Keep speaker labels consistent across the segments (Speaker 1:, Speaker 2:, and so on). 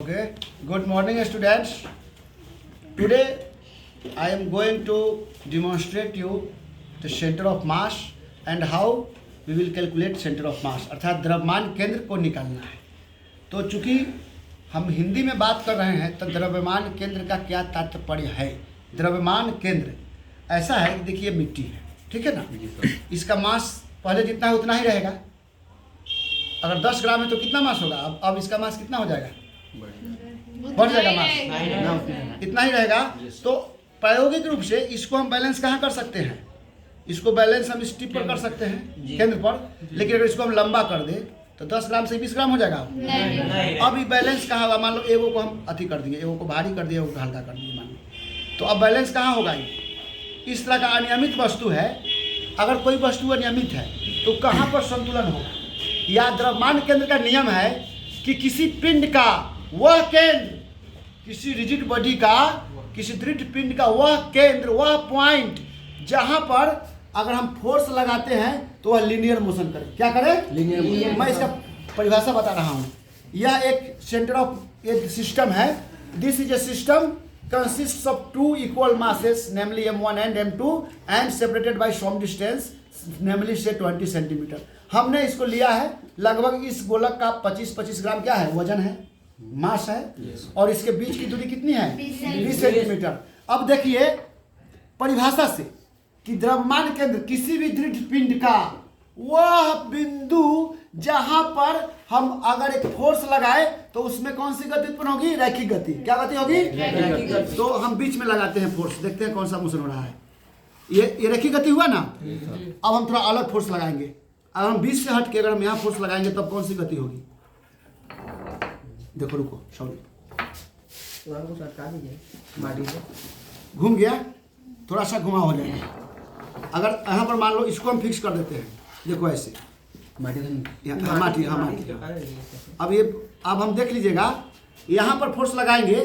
Speaker 1: Okay, good morning students. Today I am going to demonstrate you the center of mass and how we will calculate center of mass अर्थात द्रव्यमान केंद्र को निकालना है। तो चूंकि हम हिंदी में बात कर रहे हैं तो द्रव्यमान केंद्र का क्या तात्पर्य है। द्रव्यमान केंद्र ऐसा है कि देखिए मिट्टी है, ठीक है ना, इसका मास पहले जितना है उतना ही रहेगा। अगर 10 ग्राम है तो कितना मास होगा, अब इसका मास कितना हो जाएगा, बढ़ जाएगा मास, इतना ही रहेगा। तो प्रायोगिक रूप से इसको हम बैलेंस कहाँ कर सकते हैं, इसको बैलेंस हम इस टिप पर कर सकते हैं केंद्र पर, लेकिन अगर इसको हम लंबा कर दे तो 10 ग्राम से 20 ग्राम हो जाएगा। अब ये बैलेंस कहाँ होगा, मान लो एगो को हम अति कर दिए, एगो को भारी कर दिए, एगो को हल्का कर दिए मान लो, तो अब बैलेंस कहाँ होगा। इस तरह का अनियमित वस्तु है, अगर कोई वस्तु अनियमित है तो कहाँ पर संतुलन होगा। या द्रव्यमान केंद्र का नियम है कि किसी पिंड का वह केंद्र, किसी रिजिड बॉडी का, किसी दृढ़ पिंड का वह केंद्र, वह पॉइंट जहां पर अगर हम फोर्स लगाते हैं तो वह लीनियर मोशन करे। क्या करे, लीनियर मोशन। मैं इसका परिभाषा बता रहा हूं। यह एक सेंटर ऑफ एक सिस्टम है। This is a system consists of two equal masses, namely m1 and m2, and separated by some distance, namely say 20 centimetre. हमने इसको लिया है, लगभग इस गोलक का 25 ग्राम क्या है, वजन है, मास है, और इसके बीच की दूरी कितनी है, 20 सेंटीमीटर। अब देखिए परिभाषा से कि द्रव्यमान केंद्र किसी भी दृढ़ पिंड का वह बिंदु जहां पर हम अगर एक फोर्स लगाए तो उसमें कौन सी गति उत्पन्न होगी, रैखिक गति। क्या गति होगी, रैखिक गति। तो हम बीच में लगाते हैं फोर्स, देखते हैं कौन सा मोशन हो रहा है। ये रैखिक गति हुआ ना। अब हम थोड़ा अलग फोर्स लगाएंगे, अगर हम बीच से हट के अगर हम यहाँ फोर्स लगाएंगे तब कौन सी गति होगी। देखो रुको, सॉरी घूम गया, थोड़ा सा घुमा हो जाएगा। अगर यहाँ पर मान लो इसको हम फिक्स कर देते हैं, देखो ऐसे माटी, हाँ माटी। अब हम देख लीजिएगा, यहाँ पर फोर्स लगाएंगे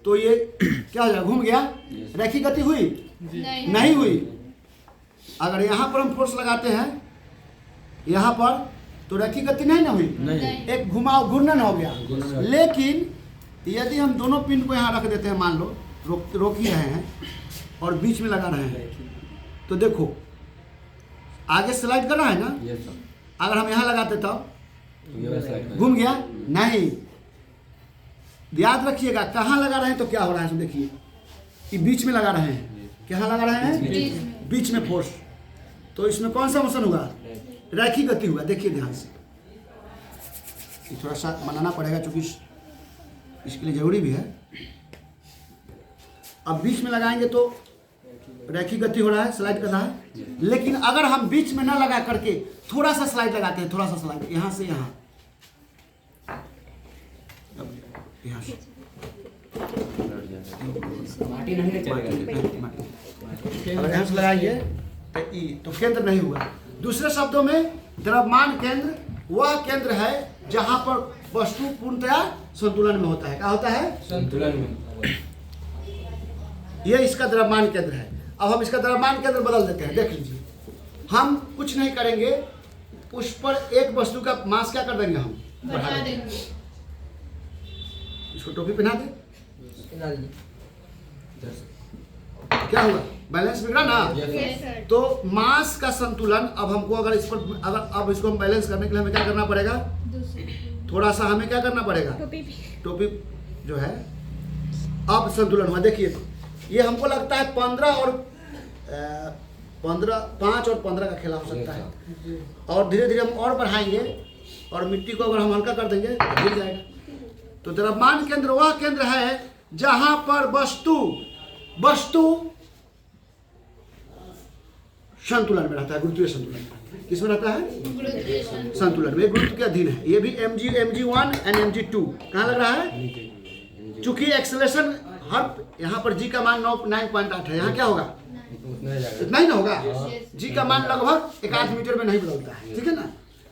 Speaker 1: तो ये क्या हो जाएगा, घूम गया, रैखिक गति हुई नहीं हुई। अगर यहाँ पर हम फोर्स लगाते हैं यहाँ पर तो रैखिक गति नहीं ना हुई, एक घुमाव घूर्णन हो गया। लेकिन यदि हम दोनों पिन को यहाँ रख देते हैं, मान लो रोक ही रहे हैं और बीच में लगा रहे हैं, तो देखो आगे स्लाइड कर रहा है ना। अगर हम यहाँ लगाते तब घूम गया नहीं। याद रखिएगा कहाँ लगा रहे हैं तो क्या हो रहा है, देखिए कि बीच में लगा रहे हैं, कहाँ लगा रहे हैं, बीच में फोर्स। तो इसमें कौन सा मोशन होगा, रैखिक गति हुआ। देखिए ध्यान से, थोड़ा सा बनाना पड़ेगा क्योंकि इसके लिए जरूरी भी है। अब बीच में लगाएंगे तो रैखिक गति हो रहा है, स्लाइड कर रहा है। लेकिन अगर हम बीच में ना लगा करके थोड़ा सा स्लाइड लगाते हैं, थोड़ा सा स्लाइड यहाँ से यहाँ, यहाँ से अगर यहाँ से लगाएंगे तो केंद्र नहीं हुआ। दूसरे शब्दों में द्रव्यमान केंद्र वह केंद्र है जहां पर वस्तु पूर्णतया संतुलन में होता है। क्या होता है, संतुलन में। यह इसका द्रव्यमान केंद्र है। अब हम इसका द्रव्यमान केंद्र बदल देते हैं। देख लीजिए, हम कुछ नहीं करेंगे, उस पर एक वस्तु का मास क्या कर देंगे, हम बढ़ा देंगे। इसको टोपी पहना दे, क्या हुआ, बैलेंस बिगड़ा ना। तो मास का संतुलन अब हमको अगर इस पर अब इसको हम बैलेंस करने के लिए हमें क्या करना पड़ेगा, थोड़ा सा हमें क्या करना पड़ेगा, टोपी जो है। अब संतुलन हुआ। देखिए ये हमको लगता है 5 और 15 का खेला हो सकता है, और धीरे धीरे हम और बढ़ाएंगे और मिट्टी को अगर हम हल्का कर देंगे तो गिर जाएगा। तो द्रव्यमान केंद्र वह केंद्र है जहां पर वस्तु संतुलन में रहता है, गुरुत्वीय संतुलन में। किसमें रहता है, संतुलन में, गुरुत्व के अधीन है। ये भी mg1 एंड mg2 कहाँ लग रहा है। चूंकि एक्सेलरेशन हर यहाँ पर g का मान 9.8 है, यहाँ क्या होगा, इतना ही ना होगा। g का मान लगभग 1/8 मीटर में नहीं बदलता है, ठीक है ना।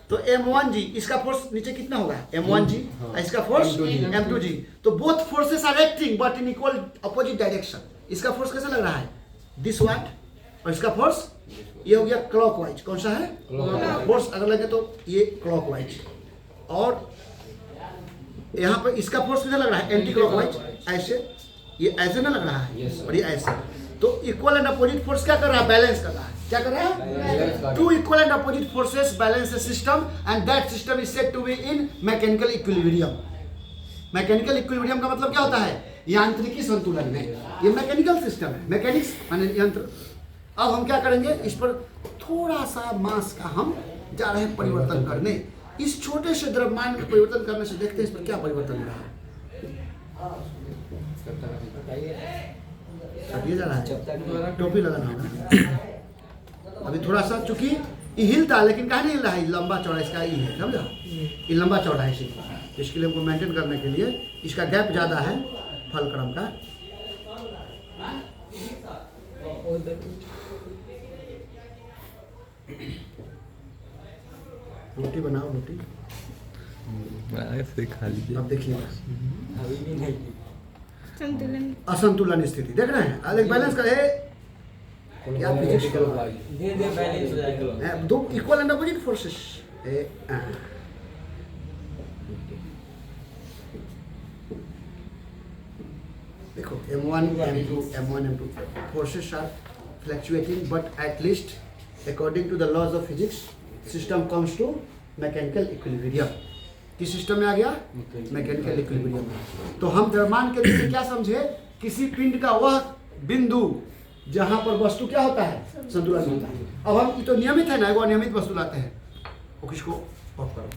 Speaker 1: तो m1g, इसका फोर्स नीचे कितना होगा, m1g, इसका फोर्स m2g। तो both forces are acting but in equal opposite direction. इसका फोर्स कैसा लग रहा है, दिस वाट, और इसका फोर्स ये हो गया क्लॉकवाइज। कौन सा है, फोर्स अगर लगे तो ये क्लॉकवाइज, और यहाँ पर इसका फोर्स किधर लग रहा है, एंटी क्लॉकवाइज, ऐसे, ये ऐसे ना लग रहा है और ये ऐसे। तो इक्वल एंड अपोजिट फोर्स क्या कर रहा है, बैलेंस कर रहा है। क्या कर रहा है, two equal and opposite forces balance the system and that system is said to be in mechanical equilibrium. Mechanical equilibrium का मतलब क्या होता है, यांत्रिकी संतुलन में। ये मैकेनिकल सिस्टम है, मैकेनिक्स माने यंत्र। अब हम क्या करेंगे, इस पर थोड़ा सा मास का हम जा रहे हैं परिवर्तन करने। इस छोटे से द्रव्यमान में परिवर्तन करने से देखते हैं इस पर क्या परिवर्तन हो रहा है। ये जा रहा है, टोपी लगाना होगा। अभी थोड़ा सा, चूंकि ये हिलता है लेकिन कहाँ नहीं हिल रहा है, लंबा चौड़ा इसका ये है, समझा, ये लंबा चौड़ा है इसी। इसके लिए हमको मेंटेन करने के लिए इसका गैप ज़्यादा है फलक्रम का। रोटी बनाओ, रोटी
Speaker 2: खा लीजिए।
Speaker 1: अब देखिए असंतुलन स्थिति देख रहे हैं, अलग बैलेंस करे क्या फिजिक्स दो इक्वल एंड अपोजिट फोर्सेस। देखो M1 M2 M1 M2 forces are fluctuating but at least according to the laws of physics system comes to mechanical equilibrium। किस सिस्टम में आ गया, मैकेनिकल इक्विलिब्रियम में। तो हम द्रव्यमान के लिए क्या समझे, किसी पिंड का वह बिंदु जहां पर वस्तु क्या होता है, संतुलन होता है। अब हम ये तो नियमित है ना, वो अनियमित वस्तु लाते हैं, वो किसको ऑफ करो।